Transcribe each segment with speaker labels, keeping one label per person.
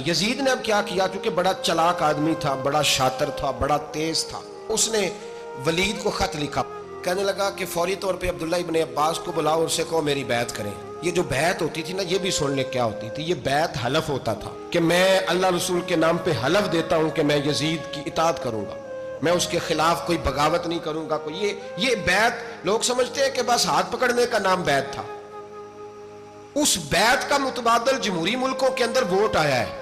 Speaker 1: Yazid ने अब क्या किया, क्योंकि बड़ा चालाक आदमी था, बड़ा शातिर था, बड़ा तेज था, उसने वलीद को खत लिखा। कहने लगा कि फौरी तौर पे अब्दुल्ला इब्ने अब्बास को बुलाओ और उससे कहो मेरी बैत करें। ये जो बैत होती थी ना, ये भी सुन ले क्या होती थी। ये बैत हलफ होता था कि मैं अल्लाह रसूल के नाम पे हलफ देता हूं कि मैं यजीद की इताअत करूंगा, मैं उसके खिलाफ कोई बगावत नहीं करूंगा। कोई ये बैत लोग समझते हैं कि बस हाथ पकड़ने का नाम बैत था। उस बैत का मुतबादल जमहूरी मुल्कों के अंदर वोट आया है,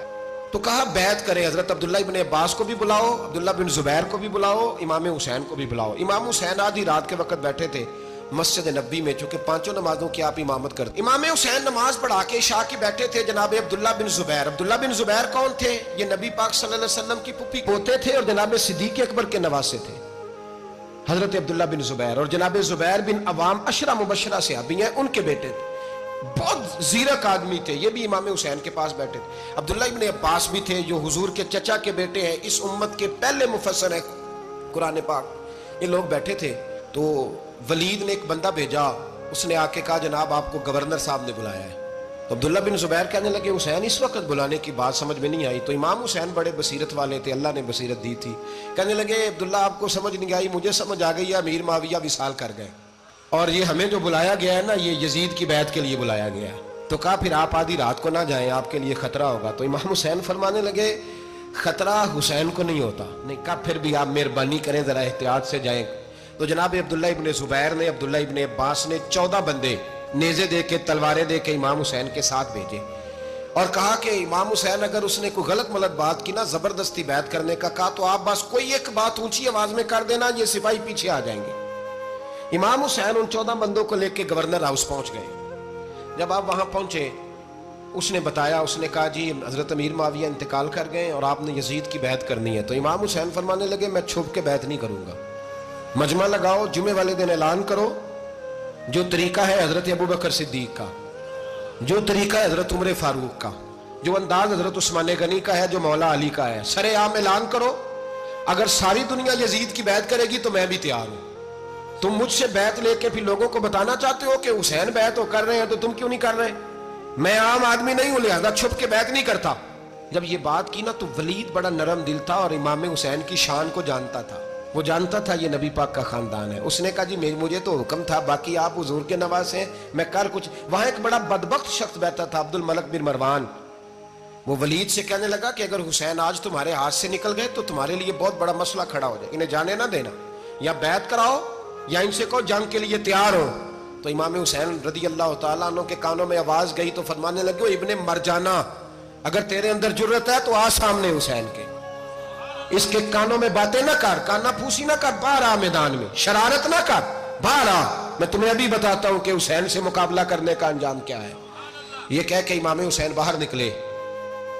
Speaker 1: तो कहा बैत करें। हजरत अब्दुल्ला इब्ने अब्बास को भी बुलाओ, अब्दुल्ला बिन जुबैर को भी बुलाओ, इमाम हुसैन को भी बुलाओ। इमाम हुसैन आधी रात के वक्त बैठे थे मस्जिद नबी में, चूंकि पांचों नमाजों की आप इमामत करते। इमाम हुसैन नमाज पढ़ा के इशा की बैठे थे जनाब अब्दुल्ला बिन जुबैर। अब्दुल्ला बिन जुबैर कौन थे? ये नबी पाक सल्लल्लाहु अलैहि वसल्लम की पुप्पी पोते थे और जनाब सिद्दीक अकबर के नवासे थे हजरत अब्दुल्ला बिन जुबैर। और जनाब जुबैर बिन अवाम अशरा मुबशरा से अभी हैं, उनके बेटे थे। बहुत जीरक आदमी थे, ये भी इमाम हुसैन के पास बैठे थे। अब्दुल्ला इब्ने अब्बास भी थे जो हुजूर के चचा के बेटे हैं, इस उम्मत के पहले मुफस्सिर है कुरान पाक। ये लोग बैठे थे तो वलीद ने एक बंदा भेजा, उसने आके कहा जनाब आपको गवर्नर साहब ने बुलाया है। तो अब्दुल्ला बिन जुबैर कहने लगे हुसैन इस वक्त बुलाने की बात समझ में नहीं आई। तो इमाम हुसैन बड़े बसीरत वाले थे, अल्लाह ने बसीरत दी थी। कहने लगे अब्दुल्ला आपको समझ नहीं आई, मुझे समझ आ गई है, अमीर माविया विसाल कर गए और ये हमें जो बुलाया गया है ना, ये यजीद की बैत के लिए बुलाया गया है। तो कहा फिर आप आधी रात को ना जाएं, आपके लिए खतरा होगा। तो इमाम हुसैन फरमाने लगे खतरा हुसैन को नहीं होता। नहीं, कहा फिर भी आप मेहरबानी करें, जरा एहतियात से जाएं। तो जनाब अब्दुल्ला इब्ने जुबैर ने, अब्दुल्ला इब्ने अब्बास ने 14 बंदे नेज़े दे के, तलवारें दे के इमाम हुसैन के साथ भेजे और कहा कि इमाम हुसैन अगर उसने कोई गलत मलत बात की ना, जबरदस्ती बैत करने का कहा, तो आप बस कोई एक बात ऊंची आवाज में कर देना, ये सिपाही पीछे आ जाएंगे। इमाम हुसैन उन 14 बंदों को लेकर गवर्नर हाउस पहुंच गए। जब आप वहां पहुंचे, उसने बताया, उसने कहा जी हजरत अमीर माविया इंतकाल कर गए और आपने यजीद की बैत करनी है। तो इमाम हुसैन फरमाने लगे मैं छुप के बैत नहीं करूंगा, मजमा लगाओ, जुमे वाले दिन ऐलान करो, जो तरीका है हजरत अबू बकर सिद्दीक का, जो तरीका है हजरत उमर फारूक का, जो अंदाज हजरत उस्मान गनी का है, जो मौला अली का है, सरेआम ऐलान करो। अगर सारी दुनिया यजीद की बैत करेगी तो मैं भी तैयार हूं। तुम मुझसे बैत लेके फिर लोगों को बताना चाहते हो कि हुसैन बैत हो कर रहे हैं, तो तुम क्यों नहीं कर रहे? मैं आम आदमी नहीं हूं, लिहाजा छुप के बैत नहीं करता। जब ये बात की ना, तो वलीद बड़ा नरम दिल था और इमाम हुसैन की शान को जानता था। वो जानता था ये नबी पाक का खानदान है। उसने कहा जी मुझे तो हुक्म था, बाकी आप हुजूर के नवाज हैं, मैं कर कुछ। वहां एक बड़ा बदबख्त शख्स बैठा था, अब्दुल मलक बिन मरवान। वो वलीद से कहने लगा कि अगर हुसैन आज तुम्हारे हाथ से निकल गए तो तुम्हारे लिए बहुत बड़ा मसला खड़ा हो जाए, इन्हें जाने ना देना, या बैत कराओ या इनसे कहो जंग के लिए तैयार हो। तो इमाम हुसैन रदी अल्लाह तआला अन्हु के कानों में आवाज गई तो फरमाने लगे इब्ने मरजाना, अगर तेरे अंदर जुर्रत है तो आ सामने हुसैन के, इसके कानों में बातें ना कर, काना फूसी ना कर, बाहर आ मैदान में, शरारत ना कर, बाहर आ, मैं तुम्हें अभी बताता हूं कि हुसैन से मुकाबला करने का अंजाम क्या है। यह कह के इमाम हुसैन बाहर निकले,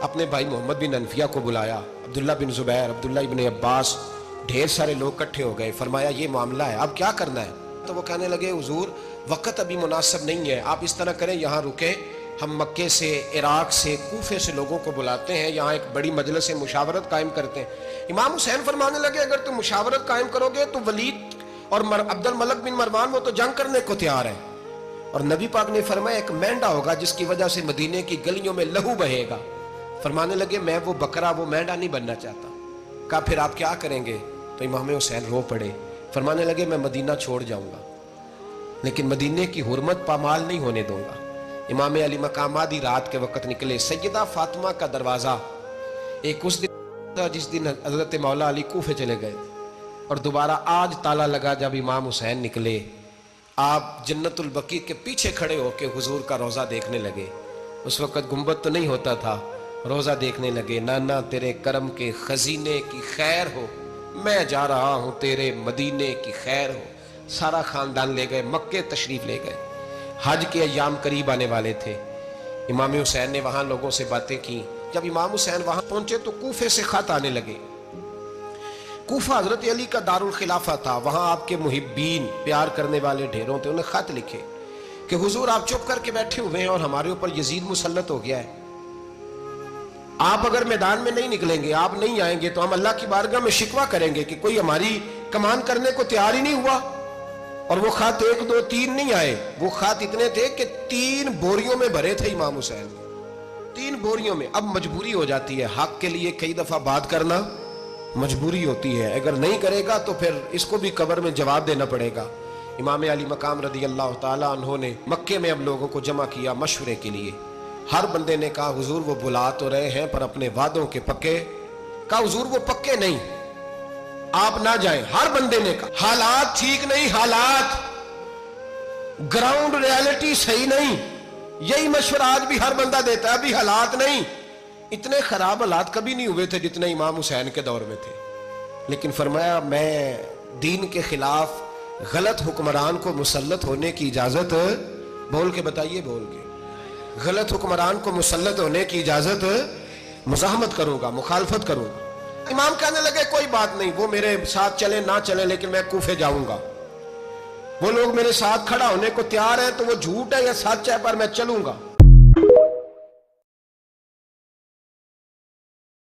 Speaker 1: अपने भाई मोहम्मद बिन अनफिया को बुलाया, अब्दुल्ला बिन जुबैर, अब्दुल्ला इब्ने अब्बास, ढेर सारे लोग इकट्ठे हो गए। फरमाया ये मामला है, अब क्या करना है? तो वो कहने लगे हुजूर वक्त अभी मुनासिब नहीं है, आप इस तरह करें, यहाँ रुके, हम मक्के से, इराक से, कूफे से लोगों को बुलाते हैं, यहाँ एक बड़ी मजलिस मुशावरत कायम करते हैं। इमाम हुसैन फरमाने लगे अगर तुम मुशावरत कायम करोगे तो वलीद और अब्दुल मलक बिन मरवान वो तो जंग करने को तैयार है, और नबी पाक ने फरमाया एक मेंढा होगा जिसकी वजह से मदीने की गलियों में लहू बहेगा। फरमाने लगे मैं वो बकरा, वो मेंढा नहीं बनना चाहता। कहा फिर आप क्या करेंगे? तो इमाम हुसैन रो पड़े, फरमाने लगे मैं मदीना छोड़ जाऊंगा, लेकिन मदीने की हुर्मत पामाल नहीं होने दूंगा। इमाम अली मकाम आधी रात के वक्त निकले। सैयदा फातिमा का दरवाजा एक उस दिन था जिस दिन हजरत मौला अली कूफे चले गए थे, और दोबारा आज ताला लगा जब इमाम हुसैन निकले। आप जन्नतुल बकी के पीछे खड़े होकर हुजूर का रोजा देखने लगे। उस वक्त गुंबद तो नहीं होता था, रोजा देखने लगे। नाना तेरे करम के खजीने की खैर हो, मैं जा रहा हूं तेरे मदीने की खैर हो। सारा खानदान ले गए, मक्के तशरीफ ले गए। हज के अय्याम करीब आने वाले थे। इमाम हुसैन ने वहां लोगों से बातें की। जब इमाम हुसैन वहां पहुंचे तो कूफे से खत आने लगे। कूफा हजरत अली का दारुल खिलाफा था, वहां आपके मुहिब्बीन, प्यार करने वाले ढेरों थे। उन्हें खत लिखे कि हुजूर आप चुप करके बैठे हुए हैं और हमारे ऊपर यजीद मुसल्लत हो गया है। आप अगर मैदान में नहीं निकलेंगे, आप नहीं आएंगे, तो हम अल्लाह की बारगाह में शिकवा करेंगे कि कोई हमारी कमान करने को तैयार ही नहीं हुआ। और वो खात 1 2 3 नहीं आए, वो खात इतने थे कि 3 बोरियों में भरे थे इमाम हुसैन। 3 बोरियों में। अब मजबूरी हो जाती है, हक के लिए कई दफा बात करना मजबूरी होती है, अगर नहीं करेगा तो फिर इसको भी कब्र में जवाब देना पड़ेगा। इमाम अली मकाम रदी अल्लाह ताला अन्हो ने मक्के में अब लोगों को जमा किया मशवरे के लिए। हर बंदे ने कहा हुजूर वो बुला तो रहे हैं पर अपने वादों के पक्के। कहा हुजूर वो पक्के नहीं, आप ना जाएं। हर बंदे ने कहा हालात ठीक नहीं, हालात ग्राउंड रियलिटी सही नहीं। यही मशवरा आज भी हर बंदा देता है, अभी हालात नहीं। इतने खराब हालात कभी नहीं हुए थे जितने इमाम हुसैन के दौर में थे। लेकिन फरमाया मैं दीन के खिलाफ गलत हुक्मरान को मुसल्लत होने की इजाजत, बोल के बताइए, बोल के, गलत हुक्मरान को मुसल्लत होने की इजाजत मुजाहमत करूंगा, मुखालफत करूंगा। इमाम कहने लगे कोई बात नहीं, वो मेरे साथ चले ना चले लेकिन मैं कूफे जाऊंगा। वो लोग मेरे साथ खड़ा होने को तैयार है तो वो झूठ है या सच है पर मैं चलूंगा।